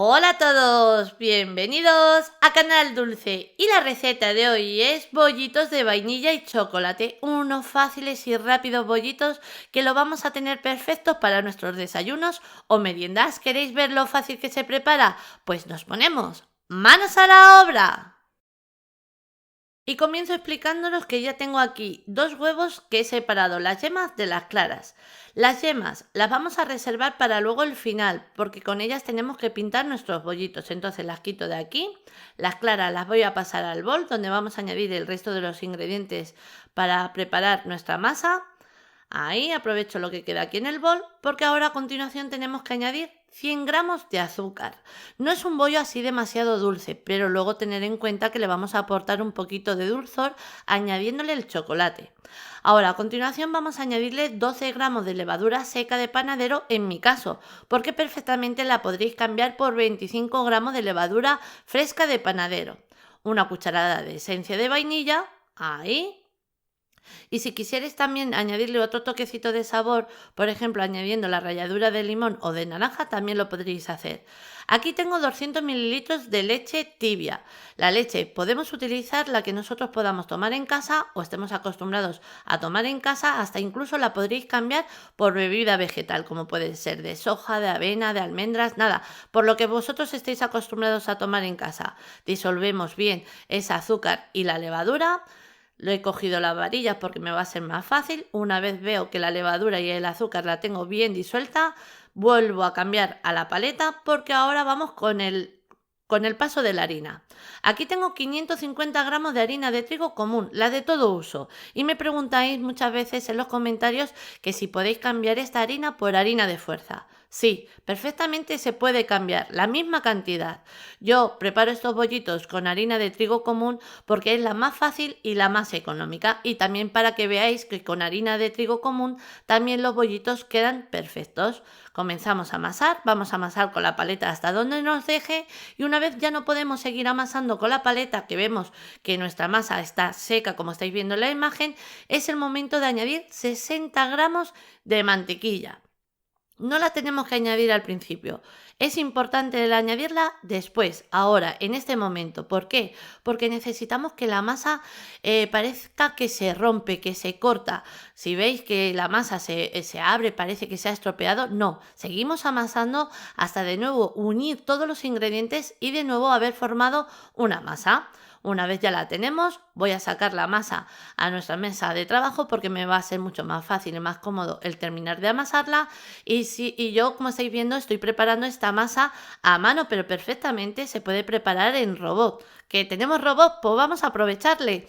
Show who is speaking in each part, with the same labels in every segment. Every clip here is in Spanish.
Speaker 1: Hola a todos, bienvenidos a Canal Dulce y la receta de hoy es bollitos de vainilla y chocolate, unos fáciles y rápidos bollitos que lo vamos a tener perfectos para nuestros desayunos o meriendas. ¿Queréis ver lo fácil que se prepara? Pues nos ponemos manos a la obra. Y comienzo explicándonos que ya tengo aquí 2 huevos que he separado las yemas de las claras. Las yemas las vamos a reservar para luego el final, porque con ellas tenemos que pintar nuestros bollitos. Entonces las quito de aquí, las claras las voy a pasar al bol donde vamos a añadir el resto de los ingredientes para preparar nuestra masa. Ahí aprovecho lo que queda aquí en el bol, porque ahora a continuación tenemos que añadir 100 gramos de azúcar. No es un bollo así demasiado dulce, pero luego tener en cuenta que le vamos a aportar un poquito de dulzor añadiéndole el chocolate. Ahora a continuación vamos a añadirle 12 gramos de levadura seca de panadero en mi caso, porque perfectamente la podréis cambiar por 25 gramos de levadura fresca de panadero. Una cucharada de esencia de vainilla, ahí. Y si quisierais también añadirle otro toquecito de sabor, por ejemplo añadiendo la ralladura de limón o de naranja, también lo podréis hacer. Aquí tengo 200 mililitros de leche tibia. La leche podemos utilizar la que nosotros podamos tomar en casa o estemos acostumbrados a tomar en casa, hasta incluso la podréis cambiar por bebida vegetal, como puede ser de soja, de avena, de almendras, nada, por lo que vosotros estéis acostumbrados a tomar en casa. Disolvemos bien ese azúcar y la levadura. Lo he cogido las varillas porque me va a ser más fácil. Una vez veo que la levadura y el azúcar la tengo bien disuelta, vuelvo a cambiar a la paleta porque ahora vamos con el paso de la harina. Aquí tengo 550 gramos de harina de trigo común, la de todo uso. Y me preguntáis muchas veces en los comentarios que si podéis cambiar esta harina por harina de fuerza. Sí, perfectamente se puede cambiar, la misma cantidad. Yo preparo estos bollitos con harina de trigo común porque es la más fácil y la más económica. Y también para que veáis que con harina de trigo común también los bollitos quedan perfectos. Comenzamos a amasar, vamos a amasar con la paleta hasta donde nos deje y una vez ya no podemos seguir amasando con la paleta, que vemos que nuestra masa está seca como estáis viendo en la imagen, es el momento de añadir 60 gramos de mantequilla. No la tenemos que añadir al principio. Es importante el añadirla después, ahora, en este momento. ¿Por qué? Porque necesitamos que la masa parezca que se rompe, que se corta. Si veis que la masa se abre, parece que se ha estropeado, no. Seguimos amasando hasta de nuevo unir todos los ingredientes y de nuevo haber formado una masa. Una vez ya la tenemos, voy a sacar la masa a nuestra mesa de trabajo porque me va a ser mucho más fácil y más cómodo el terminar de amasarla. Y yo, como estáis viendo, estoy preparando esta masa a mano, pero perfectamente se puede preparar en robot. ¿Que tenemos robot? Pues vamos a aprovecharle.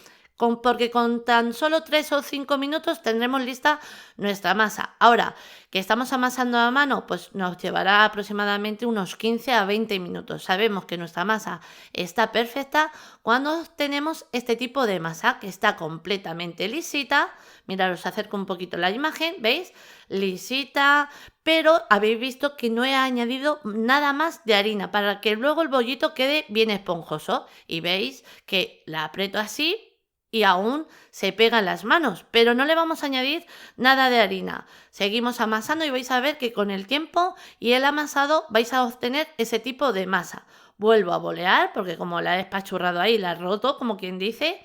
Speaker 1: Porque con tan solo 3 o 5 minutos tendremos lista nuestra masa. Ahora, que estamos amasando a mano, pues nos llevará aproximadamente unos 15 a 20 minutos. Sabemos que nuestra masa está perfecta cuando tenemos este tipo de masa que está completamente lisita. Mirad, os acerco un poquito la imagen, ¿veis? Lisita, pero habéis visto que no he añadido nada más de harina para que luego el bollito quede bien esponjoso. Y veis que la aprieto así y aún se pegan las manos, pero no le vamos a añadir nada de harina. Seguimos amasando y vais a ver que con el tiempo y el amasado vais a obtener ese tipo de masa. Vuelvo a bolear porque como la he espachurrado ahí, la he roto, como quien dice.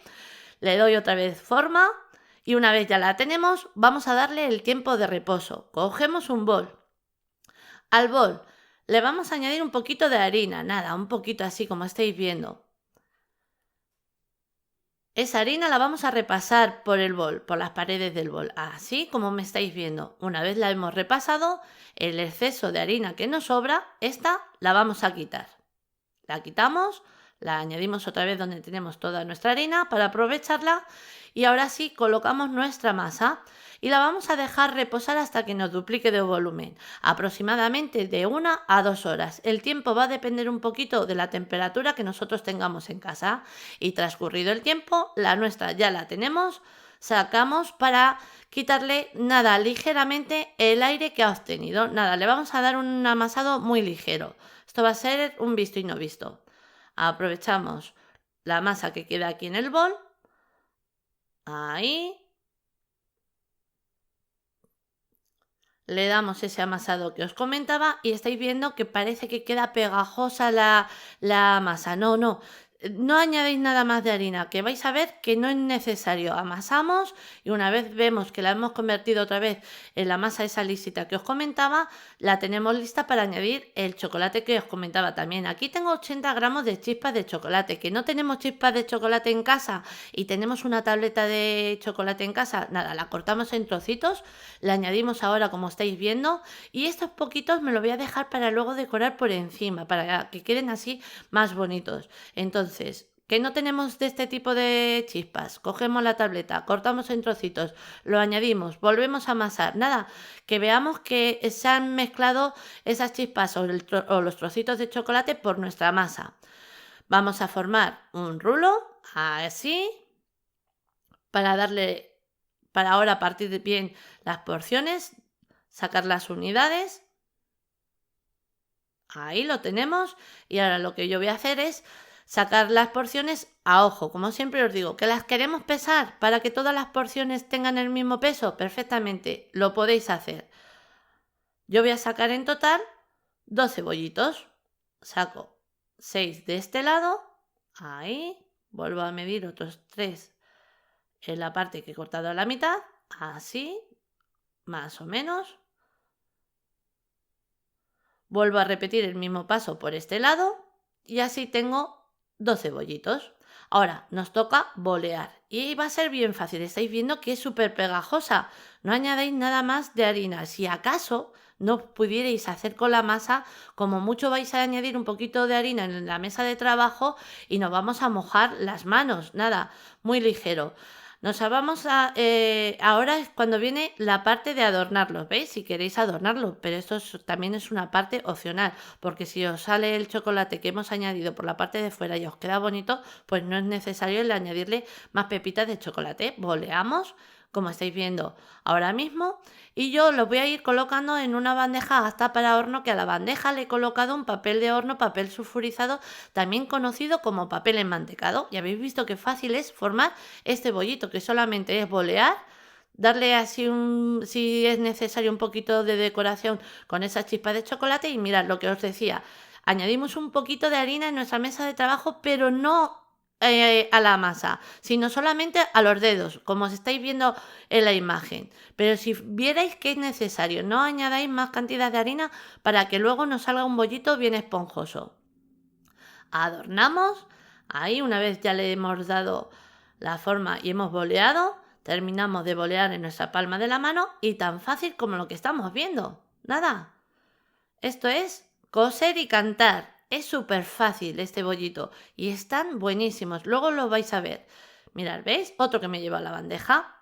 Speaker 1: Le doy otra vez forma y una vez ya la tenemos, vamos a darle el tiempo de reposo. Cogemos un bol. Al bol le vamos a añadir un poquito de harina, nada, un poquito así como estáis viendo. Esa harina la vamos a repasar por el bol, por las paredes del bol, así como me estáis viendo. Una vez la hemos repasado, el exceso de harina que nos sobra, esta la vamos a quitar. La quitamos, la añadimos otra vez donde tenemos toda nuestra harina para aprovecharla y ahora sí colocamos nuestra masa y la vamos a dejar reposar hasta que nos duplique de volumen, aproximadamente de 1 a 2 horas. El tiempo va a depender un poquito de la temperatura que nosotros tengamos en casa y transcurrido el tiempo, la nuestra ya la tenemos, sacamos para quitarle nada, ligeramente el aire que ha obtenido. Nada, le vamos a dar un amasado muy ligero. Esto va a ser un visto y no visto. Aprovechamos la masa que queda aquí en el bol. Ahí. le damos ese amasado que os comentaba y estáis viendo que parece que queda pegajosa la masa. No añadéis nada más de harina, que vais a ver que no es necesario. Amasamos y una vez vemos que la hemos convertido otra vez en la masa esa lisita que os comentaba, la tenemos lista para añadir el chocolate que os comentaba también. Aquí tengo 80 gramos de chispas de chocolate, que no tenemos chispas de chocolate en casa y tenemos una tableta de chocolate en casa. Nada, la cortamos en trocitos, la añadimos ahora como estáis viendo y estos poquitos me los voy a dejar para luego decorar por encima, para que queden así más bonitos. Entonces, que no tenemos de este tipo de chispas, cogemos la tableta, cortamos en trocitos, lo añadimos, volvemos a amasar, nada, que veamos que se han mezclado esas chispas o los trocitos de chocolate por nuestra masa. Vamos a formar un rulo, así, para ahora partir bien las porciones, sacar las unidades. Ahí lo tenemos y ahora lo que yo voy a hacer es sacar las porciones a ojo. Como siempre os digo, que las queremos pesar para que todas las porciones tengan el mismo peso, perfectamente, lo podéis hacer. Yo voy a sacar en total 12 bollitos. Saco 6 de este lado, ahí, vuelvo a medir otros 3 en la parte que he cortado a la mitad, así, más o menos. Vuelvo a repetir el mismo paso por este lado y así tengo 12 bollitos. Ahora nos toca bolear y va a ser bien fácil. Estáis viendo que es súper pegajosa. No añadáis nada más de harina. Si acaso no pudierais hacer con la masa, como mucho vais a añadir un poquito de harina en la mesa de trabajo y nos vamos a mojar las manos. Nada, muy ligero. Nos vamos ahora es cuando viene la parte de adornarlos, ¿veis? Si queréis adornarlo, pero esto también es una parte opcional, porque si os sale el chocolate que hemos añadido por la parte de fuera y os queda bonito, pues no es necesario añadirle más pepitas de chocolate. Boleamos, como estáis viendo ahora mismo, y yo los voy a ir colocando en una bandeja hasta para horno, que a la bandeja le he colocado un papel de horno, papel sulfurizado, también conocido como papel enmantecado. Y habéis visto qué fácil es formar este bollito, que solamente es bolear, darle así si es necesario, un poquito de decoración con esa chispa de chocolate y mirad lo que os decía. Añadimos un poquito de harina en nuestra mesa de trabajo, pero no a la masa, sino solamente a los dedos, como os estáis viendo en la imagen. Pero si vierais que es necesario, no añadáis más cantidad de harina para que luego nos salga un bollito bien esponjoso. Adornamos, ahí una vez ya le hemos dado la forma y hemos boleado, terminamos de bolear en nuestra palma de la mano y tan fácil como lo que estamos viendo. Nada. Esto es coser y cantar. Es súper fácil este bollito y están buenísimos. Luego lo vais a ver. Mirad, ¿veis? Otro que me lleva a la bandeja.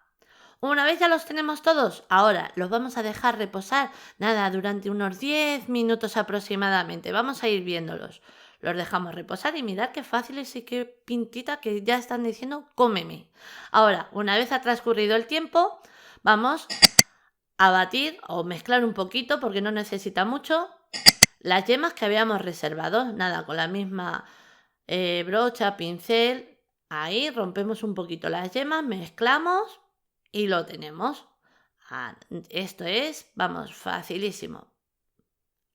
Speaker 1: Una vez ya los tenemos todos, ahora los vamos a dejar reposar, nada, durante unos 10 minutos aproximadamente. Vamos a ir viéndolos. Los dejamos reposar y mirad qué fáciles y qué pintita que ya están diciendo cómeme. Ahora, una vez ha transcurrido el tiempo, vamos a batir o mezclar un poquito porque no necesita mucho las yemas que habíamos reservado. Nada, con la misma brocha, pincel, ahí rompemos un poquito las yemas, mezclamos y lo tenemos. Esto es, vamos, facilísimo.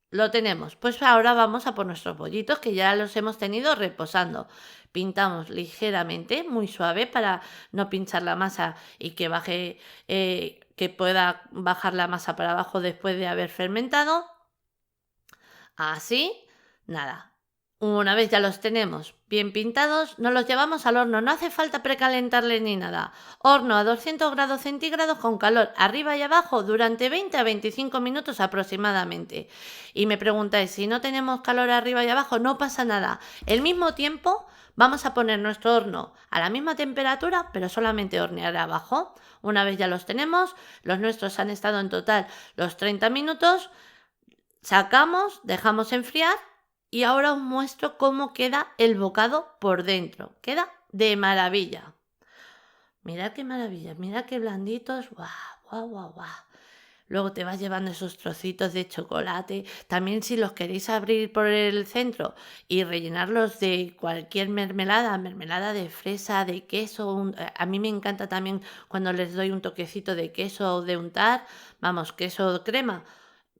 Speaker 1: Lo tenemos. Pues ahora vamos a por nuestros bollitos que ya los hemos tenido reposando. Pintamos ligeramente, muy suave, para no pinchar la masa y que baje, que pueda bajar la masa para abajo después de haber fermentado. Así, nada. Una vez ya los tenemos bien pintados, nos los llevamos al horno. No hace falta precalentarle ni nada. Horno a 200 grados centígrados con calor arriba y abajo durante 20 a 25 minutos aproximadamente. Y me preguntáis, si no tenemos calor arriba y abajo, no pasa nada. El mismo tiempo vamos a poner nuestro horno a la misma temperatura, pero solamente hornear abajo. Una vez ya los tenemos, los nuestros han estado en total los 30 minutos. Sacamos, dejamos enfriar y ahora os muestro cómo queda el bocado por dentro. Queda de maravilla. Mirad qué maravilla, mirad qué blanditos. ¡Guau, guau, guau, guau! luego te vas llevando esos trocitos de chocolate. También si los queréis abrir por el centro y rellenarlos de cualquier mermelada, mermelada de fresa, de queso, a mí me encanta también cuando les doy un toquecito de queso de untar, vamos, queso crema.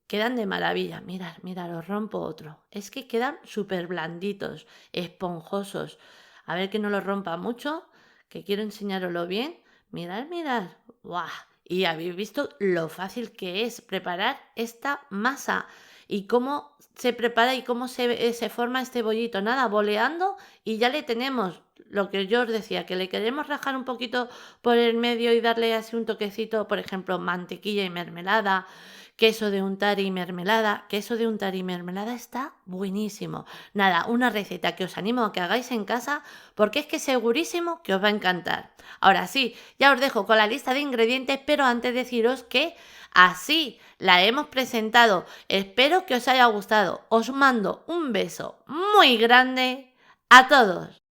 Speaker 1: Quedan de maravilla. Mirad, mirad, os rompo otro. Es que quedan súper blanditos, esponjosos. A ver que no los rompa mucho, que quiero enseñároslo bien. Mirad, mirad. ¡Guau! Y habéis visto lo fácil que es preparar esta masa y cómo se prepara y cómo se forma este bollito. Nada, boleando y ya le tenemos. Lo que yo os decía, que le queremos rajar un poquito por el medio y darle así un toquecito, por ejemplo, mantequilla y mermelada, queso de untar y mermelada. Queso de untar y mermelada está buenísimo. Nada, una receta que os animo a que hagáis en casa porque es que segurísimo que os va a encantar. Ahora sí, ya os dejo con la lista de ingredientes, pero antes deciros que así la hemos presentado. Espero que os haya gustado. Os mando un beso muy grande a todos.